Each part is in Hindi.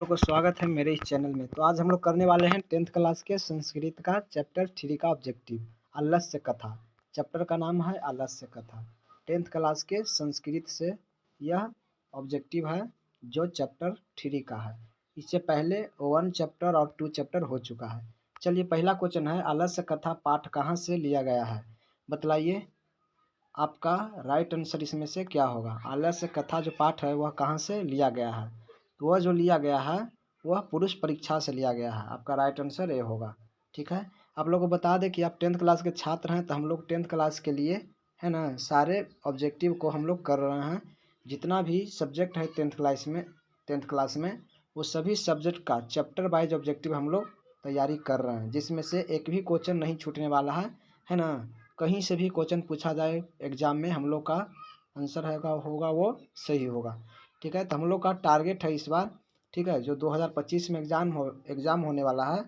को स्वागत है मेरे इस चैनल में। तो आज हम लोग करने वाले हैं 10th क्लास के संस्कृत का चैप्टर 3 का ऑब्जेक्टिव आलस्य कथा। चैप्टर का नाम है आलस्य कथा। 10th क्लास के संस्कृत से यह ऑब्जेक्टिव है जो चैप्टर 3 का है। इससे पहले 1 चैप्टर और 2 चैप्टर हो चुका है। चलिए, पहला क्वेश्चन है आलस्य कथा पाठ कहाँ से लिया गया है, बतलाइए। आपका राइट आंसर इसमें से क्या होगा? आलस्य कथा जो पाठ है वह कहाँ से लिया गया है? तो वह जो लिया गया है वह पुरुष परीक्षा से लिया गया है। आपका राइट आंसर ए होगा। ठीक है, आप लोगों को बता दें कि आप 10th क्लास के छात्र हैं, तो हम लोग 10th क्लास के लिए है ना सारे ऑब्जेक्टिव को हम लोग कर रहे हैं। जितना भी सब्जेक्ट है 10th क्लास में वो सभी सब्जेक्ट का चैप्टर वाइज ऑब्जेक्टिव हम लोग तैयारी कर रहे हैं, जिसमें से एक भी क्वेश्चन नहीं छूटने वाला है ना। कहीं से भी क्वेश्चन पूछा जाए एग्जाम में, हम लोग का आंसर होगा वो सही होगा। ठीक है, तो हम लोग का टारगेट है इस बार, ठीक है, जो 2025 में एग्ज़ाम होने वाला है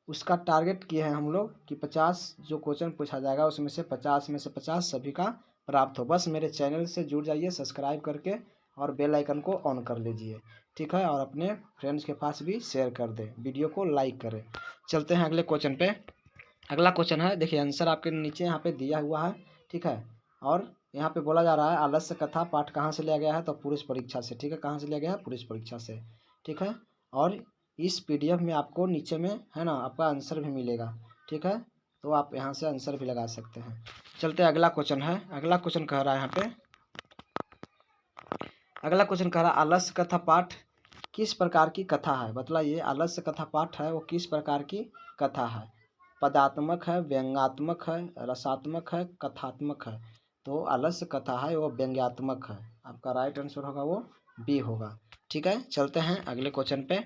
उसका टारगेट किए हैं हम लोग कि 50 जो क्वेश्चन पूछा जाएगा उसमें से 50 में से 50 सभी का प्राप्त हो। बस मेरे चैनल से जुड़ जाइए सब्सक्राइब करके और बेल आइकन को ऑन कर लीजिए। ठीक है, और अपने फ्रेंड्स के पास भी शेयर कर दें, वीडियो को लाइक करें। चलते हैं अगले क्वेश्चन पे। अगला क्वेश्चन है, देखिए आंसर आपके नीचे यहाँ पे दिया हुआ है। ठीक है, और यहाँ पे बोला जा रहा है आलस्य कथा पाठ कहाँ से लिया गया है, तो पुरुष परीक्षा से। ठीक है, कहाँ से लिया गया है? पुरुष परीक्षा से। ठीक है, और इस पीडीएफ में आपको नीचे में है ना आपका आंसर भी मिलेगा। ठीक है, तो आप यहाँ से आंसर भी लगा सकते हैं। चलते अगला क्वेश्चन है। अगला क्वेश्चन कह रहा है यहाँ पे, अगला क्वेश्चन कह रहा है आलस्य कथा पाठ किस प्रकार की कथा है, बतलाइए। आलस्य कथा पाठ है वो किस प्रकार की कथा है? पदात्मक है, व्यंग्यात्मक है, रसात्मक है, कथात्मक है। तो आलस्य कथा है वो व्यंग्यात्मक है। आपका राइट आंसर होगा वो बी होगा। ठीक है, चलते हैं अगले क्वेश्चन पे।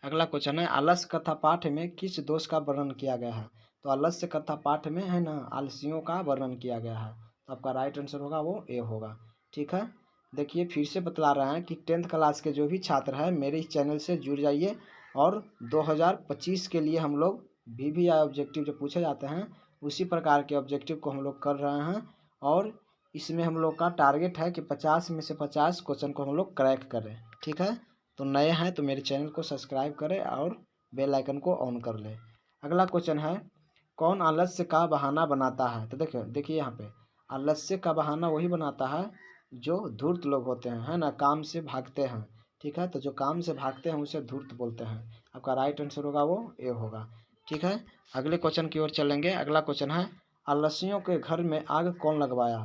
अगला क्वेश्चन है आलस्य कथा पाठ में किस दोष का वर्णन किया गया है? तो आलस्य कथा पाठ में है ना आलसियों का वर्णन किया गया है। तो आपका राइट आंसर होगा वो ए होगा। ठीक है, देखिए फिर से बतला रहे हैं कि 10th क्लास के जो भी छात्र हैं मेरे इस चैनल से जुड़ जाइए, और 2025 के लिए हम लोग VVI ऑब्जेक्टिव जो पूछे जाते हैं उसी प्रकार के ऑब्जेक्टिव को हम लोग कर रहे हैं। और इसमें हम लोग का टारगेट है कि 50 में से 50 क्वेश्चन को हम लोग क्रैक करें। ठीक है, तो नए हैं तो मेरे चैनल को सब्सक्राइब करें और बेल आइकन को ऑन कर लें। अगला क्वेश्चन है कौन आलस्य का बहाना बनाता है? तो देखिए यहाँ पे आलस्य का बहाना वही बनाता है जो धूर्त लोग होते हैं, है ना, काम से भागते हैं। ठीक है, तो जो काम से भागते हैं उसे धूर्त बोलते हैं। आपका राइट आंसर होगा वो ए होगा। ठीक है, अगले क्वेश्चन की ओर चलेंगे। अगला क्वेश्चन है आलसियों के घर में आग कौन लगवाया,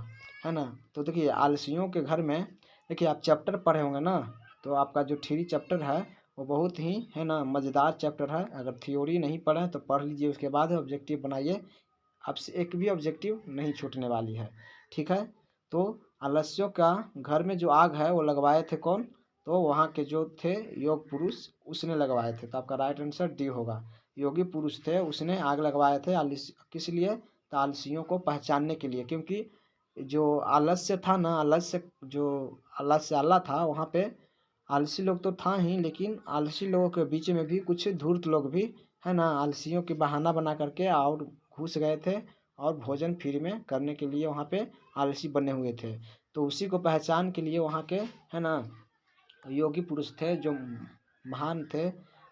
है ना। तो देखिए आलसियों के घर में, देखिए आप चैप्टर पढ़े होंगे ना, तो आपका जो 3 चैप्टर है वो बहुत ही है ना मज़ेदार चैप्टर है। अगर थ्योरी नहीं पढ़े तो पढ़ लीजिए, उसके बाद ऑब्जेक्टिव बनाइए, आपसे एक भी ऑब्जेक्टिव नहीं छूटने वाली है। ठीक है, तो आलस्यों का घर में जो आग है वो लगवाए थे कौन? तो वहाँ के जो थे योग पुरुष उसने लगवाए थे। तो आपका राइट आंसर डी होगा। योगी पुरुष थे उसने आग लगवाए थे आलस्य, किस लिए? तो आलसियों को पहचानने के लिए, क्योंकि जो आलस्य था ना, आलस्य जो आलस्य आला था वहाँ पे आलसी लोग तो था ही, लेकिन आलसी लोगों के बीच में भी कुछ धूर्त लोग भी है ना आलसियों की बहाना बना करके और घुस गए थे और भोजन फ्री में करने के लिए वहाँ पे आलसी बने हुए थे। तो उसी को पहचान के लिए वहाँ के है ना योगी पुरुष थे जो महान थे,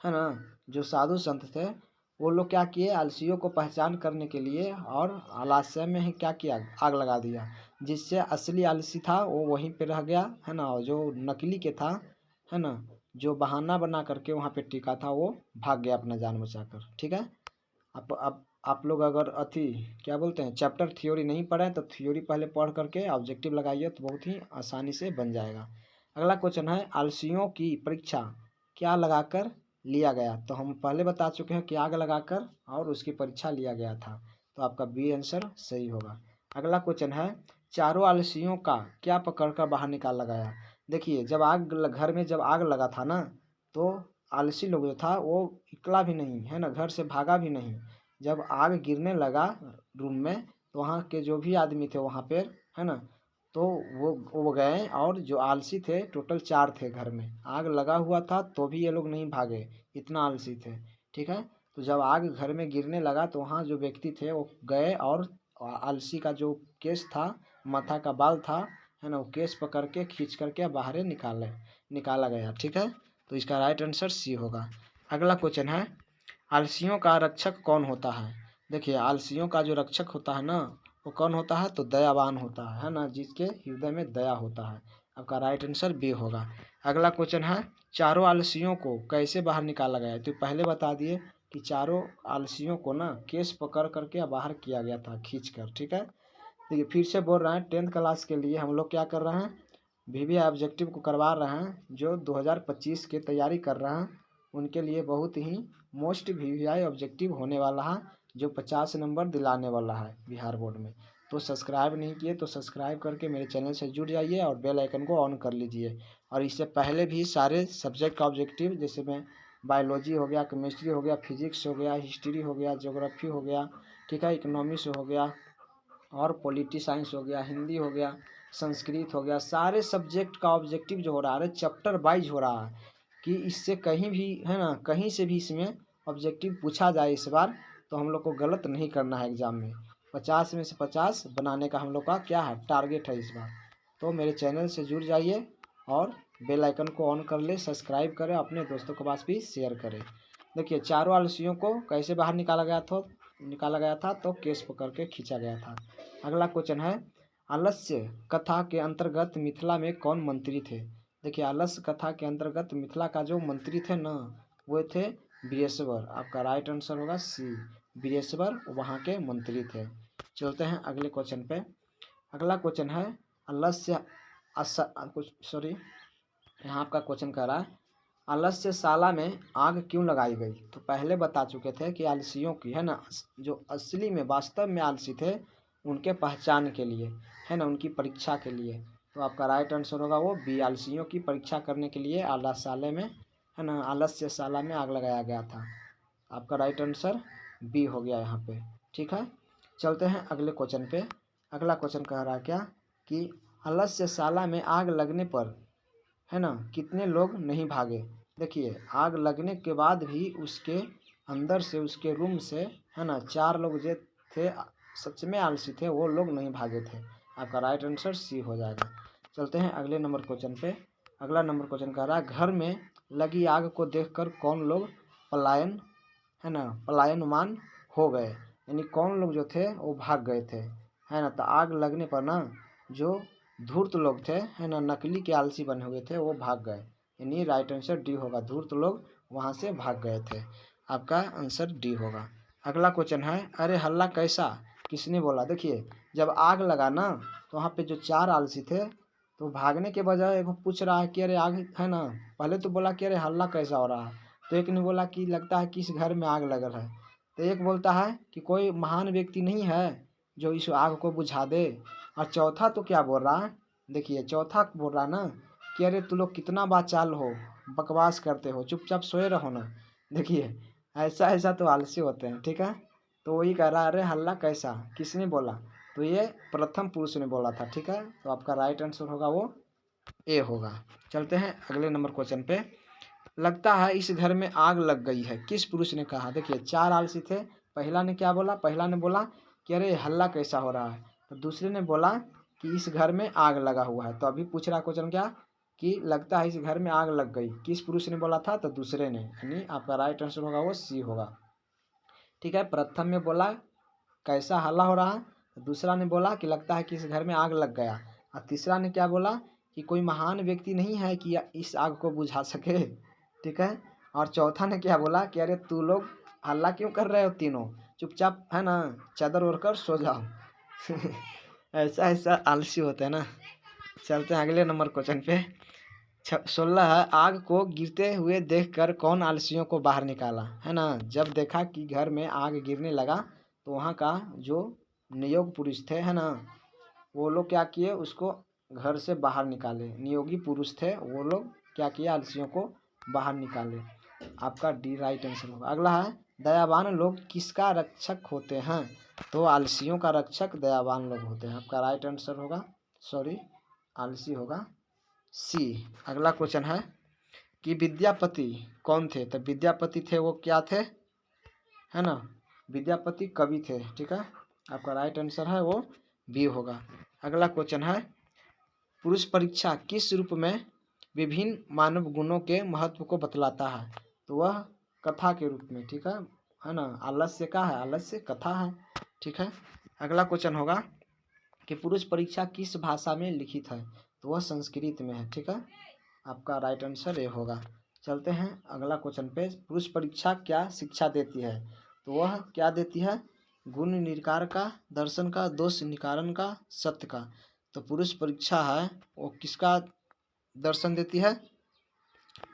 है ना, जो साधु संत थे, वो लोग क्या किए आलसियों को पहचान करने के लिए और आलस्य में ही क्या किया आग लगा दिया, जिससे असली आलसी था वो वहीं पे रह गया, है ना, और जो नकली के था, है ना, जो बहाना बना करके वहाँ पे टिका था वो भाग गया अपना जान बचाकर। ठीक है, आप लोग अगर क्या बोलते हैं चैप्टर थ्योरी नहीं पढ़े तो थ्योरी पहले पढ़ करके ऑब्जेक्टिव लगाइए तो बहुत ही आसानी से बन जाएगा। अगला क्वेश्चन है आलसियों की परीक्षा क्या लगाकर लिया गया? तो हम पहले बता चुके हैं कि आग लगाकर और उसकी परीक्षा लिया गया था। तो आपका बी आंसर सही होगा। अगला क्वेश्चन है चारों आलसियों का क्या पकड़कर बाहर निकाला गया? देखिए जब घर में जब आग लगा था ना, तो आलसी लोग जो था वो निकला भी नहीं, है ना, घर से भागा भी नहीं। जब आग गिरने लगा रूम में तो वहाँ के जो भी आदमी थे वहाँ पे, है ना, तो वो गए, और जो आलसी थे टोटल 4 थे घर में, आग लगा हुआ था तो भी ये लोग नहीं भागे, इतना आलसी थे। ठीक है, तो जब आग घर में गिरने लगा तो वहाँ जो व्यक्ति थे वो गए और आलसी का जो केस था, माथा का बाल था, है ना, वो केस पकड़ के खींच करके बाहर निकाला गया। ठीक है, तो इसका राइट आंसर सी होगा। अगला क्वेश्चन है, आलसियों का रक्षक कौन होता है? देखिए आलसियों का जो रक्षक होता है ना, वो कौन होता है? तो दयावान होता है ना, जिसके हृदय में दया होता है। आपका राइट आंसर बी होगा। अगला क्वेश्चन है, चारों आलसियों को कैसे बाहर निकाला गया है? तो पहले बता दिए कि चारों आलसियों को ना केस पकड़ करके बाहर किया गया था, खींच कर। ठीक है, देखिए फिर से बोल रहे हैं, 10th क्लास के लिए हम लोग क्या कर रहे हैं, वीवीआई ऑब्जेक्टिव को करवा रहे हैं। जो 2025 की तैयारी कर रहे हैं उनके लिए बहुत ही मोस्ट वीवीआई ऑब्जेक्टिव होने वाला है, जो 50 नंबर दिलाने वाला है बिहार बोर्ड में। तो सब्सक्राइब नहीं किए तो सब्सक्राइब करके मेरे चैनल से जुड़ जाइए और बेल आइकन को ऑन कर लीजिए। और इससे पहले भी सारे सब्जेक्ट का ऑब्जेक्टिव, जैसे में बायोलॉजी हो गया, केमिस्ट्री हो गया, फिजिक्स हो गया, हिस्ट्री हो गया, ज्योग्राफी हो गया, ठीक है, इकोनॉमिक्स हो गया, और पॉलिटी साइंस हो गया, हिंदी हो गया, संस्कृत हो गया, सारे सब्जेक्ट का ऑब्जेक्टिव जो हो रहा है चैप्टर वाइज हो रहा है, कि इससे कहीं भी है ना, कहीं से भी इसमें ऑब्जेक्टिव पूछा जाए इस बार, तो हम लोग को गलत नहीं करना है एग्जाम में। 50 में से 50 बनाने का हम लोग का क्या है, टारगेट है इस बार। तो मेरे चैनल से जुड़ जाइए और बेल आइकन को ऑन कर ले, सब्सक्राइब करें, अपने दोस्तों के पास भी शेयर करें। देखिए चारों आलसियों को कैसे बाहर निकाला गया था तो केस पकड़ के खींचा गया था। अगला क्वेश्चन है, आलस्य कथा के अंतर्गत मिथिला में कौन मंत्री थे? देखिए आलस्य कथा के अंतर्गत मिथिला का जो मंत्री थे ना, वो थे वीरेश्वर। आपका राइट आंसर होगा सी, वीरेश्वर वहाँ के मंत्री थे। चलते हैं अगले क्वेश्चन पे। अगला क्वेश्चन है, आलस्य सॉरी, यहाँ आपका क्वेश्चन कह रहा है, आलस्यशाला में आग क्यों लगाई गई? तो पहले बता चुके थे कि आलसियों की है ना, जो असली में वास्तव में आलसी थे उनके पहचान के लिए, है ना, उनकी परीक्षा के लिए। तो आपका राइट आंसर होगा वो बी, आलसियों की परीक्षा करने के लिए आलस्यशाला में, है ना, आलस्यशाला में आग लगाया गया था। आपका राइट आंसर बी हो गया यहाँ पे। ठीक है, चलते हैं अगले क्वेश्चन पे। अगला क्वेश्चन कह रहा है क्या, कि आलस्यशाला में आग लगने पर, है ना, कितने लोग नहीं भागे? देखिए आग लगने के बाद भी उसके अंदर से, उसके रूम से, है ना, 4 लोग जो थे सच में आलसी थे, वो लोग नहीं भागे थे। आपका राइट आंसर सी हो जाएगा। चलते हैं अगले नंबर क्वेश्चन पे। अगला नंबर क्वेश्चन कह रहा है, घर में लगी आग को देखकर कौन लोग पलायन, है ना, पलायनमान हो गए? यानी कौन लोग जो थे वो भाग गए थे, है ना। तो आग लगने पर ना जो धूर्त लोग थे, है ना, नकली के आलसी बने हुए थे, वो भाग गए। यानी राइट आंसर डी होगा, धूर्त लोग वहाँ से भाग गए थे। आपका आंसर डी होगा। अगला क्वेश्चन है, अरे हल्ला कैसा किसने बोला? देखिए जब आग लगा ना, तो वहाँ पे जो 4 आलसी थे, तो भागने के बजाय वो पूछ रहा है कि अरे आग, है ना, पहले तो बोला कि अरे हल्ला कैसा हो रहा है, तो एक ने बोला कि लगता है कि इस घर में आग लगल है। तो एक बोलता है कि कोई महान व्यक्ति नहीं है जो इस आग को बुझा दे। और चौथा तो क्या बोल रहा है, देखिए चौथा बोल रहा है ना कि अरे तू लोग कितना बाचाल हो, बकवास करते हो, चुपचाप सोए रहो ना। देखिए ऐसा ऐसा तो आलसी होते हैं। ठीक है, तो वही कह रहा है अरे हल्ला कैसा किसने बोला? तो ये प्रथम पुरुष ने बोला था। ठीक है, तो आपका राइट आंसर होगा वो ए होगा। चलते हैं अगले नंबर क्वेश्चन पे। लगता है इस घर में आग लग गई है, किस पुरुष ने कहा? देखिए 4 आलसी थे, पहला ने क्या बोला? पहला ने बोला कि अरे हल्ला कैसा हो रहा है। तो दूसरे ने बोला कि इस घर में आग लगा हुआ है। तो अभी पूछ रहा क्वेश्चन क्या, कि लगता है इस घर में आग लग गई, किस पुरुष ने बोला था? तो दूसरे ने, यानी आपका राइट आंसर होगा वो सी होगा। ठीक है, प्रथम में बोला कैसा हल्ला हो रहा है, दूसरा ने बोला कि लगता है कि इस घर में आग लग गया, और तीसरा ने क्या बोला कि कोई महान व्यक्ति नहीं है कि इस आग को बुझा सके। ठीक है, और चौथा ने क्या बोला कि अरे तू लोग हल्ला क्यों कर रहे हो, तीनों चुपचाप, है ना, चादर ओढ़ कर सो जाओ। ऐसा ऐसा आलसी होते हैं ना। चलते हैं अगले नंबर क्वेश्चन पे। 16, आग को गिरते हुए देखकर कौन आलसियों को बाहर निकाला? है ना, जब देखा कि घर में आग गिरने लगा, तो वहाँ का जो नियोग पुरुष थे, है ना, वो लोग क्या किए, उसको घर से बाहर निकाले। नियोगी पुरुष थे, वो लोग क्या किए, आलसियों को बाहर निकाले। आपका डी राइट आंसर होगा। अगला है, दयावान लोग किसका रक्षक होते हैं? तो आलसियों का रक्षक दयावान लोग होते हैं। आपका राइट आंसर होगा, सॉरी, आलसी होगा सी। अगला क्वेश्चन है कि विद्यापति कौन थे? तो विद्यापति थे वो क्या थे, है ना, विद्यापति कवि थे। ठीक है, आपका राइट आंसर है वो बी होगा। अगला क्वेश्चन है, पुरुष परीक्षा किस रूप में विभिन्न मानव गुणों के महत्व को बतलाता है। तो वह कथा के रूप में, ठीक है ना। आलस्य का है, आलस्य कथा है, ठीक है। अगला क्वेश्चन होगा कि पुरुष परीक्षा किस भाषा में लिखित है, तो वह संस्कृत में है, ठीक है। आपका राइट आंसर ये होगा। चलते हैं अगला क्वेश्चन पे। पुरुष परीक्षा क्या शिक्षा देती है, तो वह क्या देती है, गुण निकार का, दर्शन का, दोष निवारण का, सत्य का। तो पुरुष परीक्षा है वो किसका दर्शन देती है,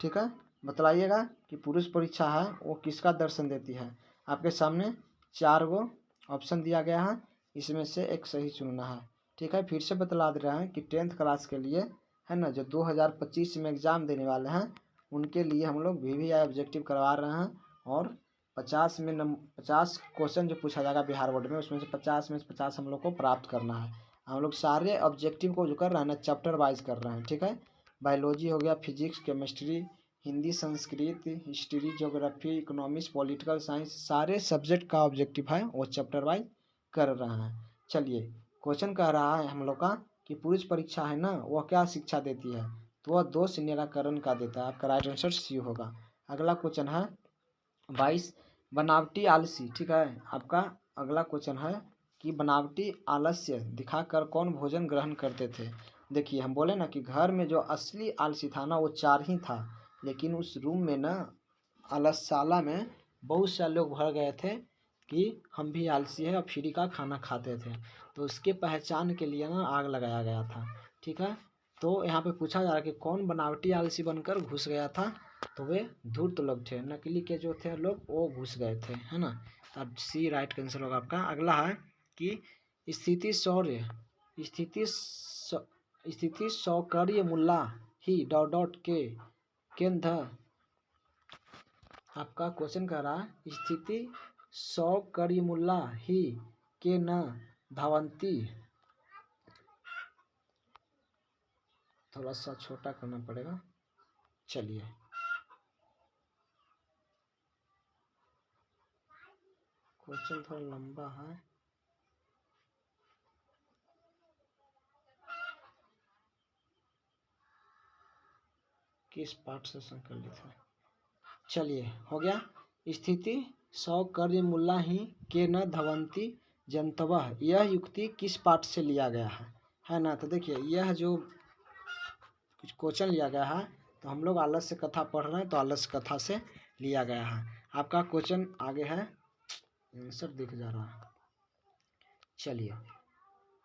ठीक है। बतलाइएगा कि पुरुष परीक्षा है वो किसका दर्शन देती है। आपके सामने 4 गो ऑप्शन दिया गया है, इसमें से एक सही चुनना है, ठीक है। फिर से बतला दे रहे हैं कि 10th क्लास के लिए है ना, जो 2025 में एग्ज़ाम देने वाले हैं उनके लिए हम लोग VVI ऑब्जेक्टिव करवा रहे हैं। और 50 क्वेश्चन जो पूछा जाएगा बिहार बोर्ड में, उसमें से 50 में से 50 हम लोग को प्राप्त करना है। हम लोग सारे ऑब्जेक्टिव को जो कर रहे हैं ना, चैप्टर वाइज कर रहे हैं, ठीक है। बायोलॉजी हो गया, physics, chemistry, Hindi, Sanskrit, history, geography, economics, political science, सारे सब्जेक्ट का ऑब्जेक्टिव है वो चैप्टर वाइज कर रहे हैं। चलिए, क्वेश्चन कह रहा है हम लोग का कि पुरुष परीक्षा है ना वह क्या शिक्षा देती है, तो वह दोष निराकरण का देता है। आपका राइट आंसर सी होगा। अगला क्वेश्चन है 22, बनावटी आलसी, ठीक है। आपका अगला क्वेश्चन है कि बनावटी आलस्य दिखाकर कौन भोजन ग्रहण करते थे। देखिए, हम बोले ना कि घर में जो असली आलसी था ना वो 4 ही था, लेकिन उस रूम में ना आलसशाला में बहुत सारे लोग भर गए थे कि हम भी आलसी है और फ्री का खाना खाते थे। तो उसके पहचान के लिए ना आग लगाया गया था, ठीक है। तो यहाँ पे पूछा जा रहा है कि कौन बनावटी आलसी बनकर घुस गया था, तो वे धूर्त लोग थे, नकली के जो थे लोग वो घुस गए थे, है ना। अब सी राइट आंसर होगा आपका। अगला है कि स्थिति शौर्य स्थिति सौकर्य मुल्ला ही डॉट डॉट के केंद्र। आपका क्वेश्चन कह रहा है स्थिति सौकर्यमुल्ला ही के न धावंती। थोड़ा सा छोटा करना पड़ेगा, चलिए। क्वेश्चन थोड़ा लंबा है, किस पाठ से संकलित है। चलिए, हो गया। स्थिति सौकर्यमुल्ला ही के न धवंती जंतवः, यह युक्ति किस पाठ से लिया गया है ना। तो देखिए, यह जो कुछ क्वेश्चन लिया गया है, तो हम लोग आलस्य कथा पढ़ रहे हैं तो आलस्य कथा से लिया गया है। आपका क्वेश्चन आगे है, आंसर दिख जा रहा है, चलिए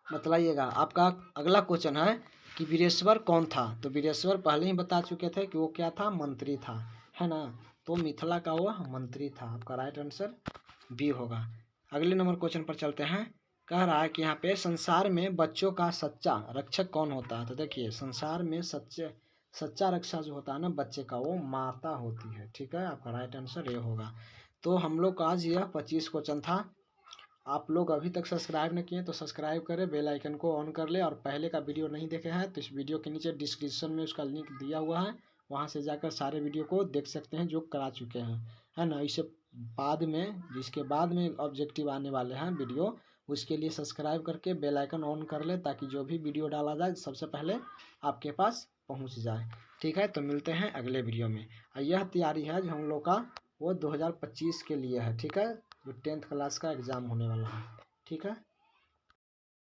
बतलाइएगा। आपका अगला क्वेश्चन है कि वीरेश्वर कौन था, तो वीरेश्वर पहले ही बता चुके थे कि वो क्या था, मंत्री था, है ना। तो मिथिला का वह मंत्री था। आपका राइट आंसर बी होगा। अगले नंबर क्वेश्चन पर चलते हैं। कह रहा है कि यहाँ पे संसार में बच्चों का सच्चा रक्षक कौन होता है। तो देखिए, संसार में सच्चा रक्षा जो होता है ना बच्चे का, वो माता होती है, ठीक है। आपका राइट आंसर ये होगा। तो हम लोग का आज यह 25 क्वेश्चन था। आप लोग अभी तक सब्सक्राइब नहीं किए तो सब्सक्राइब करें, बेल आइकन को ऑन कर ले। और पहले का वीडियो नहीं देखे हैं तो इस वीडियो के नीचे डिस्क्रिप्शन में उसका लिंक दिया हुआ है, वहाँ से जाकर सारे वीडियो को देख सकते हैं जो करा चुके हैं, है ना। इससे बाद में, जिसके बाद में ऑब्जेक्टिव आने वाले हैं वीडियो, उसके लिए सब्सक्राइब करके बेल आइकन ऑन कर ले, ताकि जो भी वीडियो डाला जाए सबसे पहले आपके पास पहुँच जाए, ठीक है। तो मिलते हैं अगले वीडियो में। यह तैयारी है जो हम लोग का वो 2025 के लिए है, ठीक है, जो 10th क्लास का एग्ज़ाम होने वाला है, ठीक है।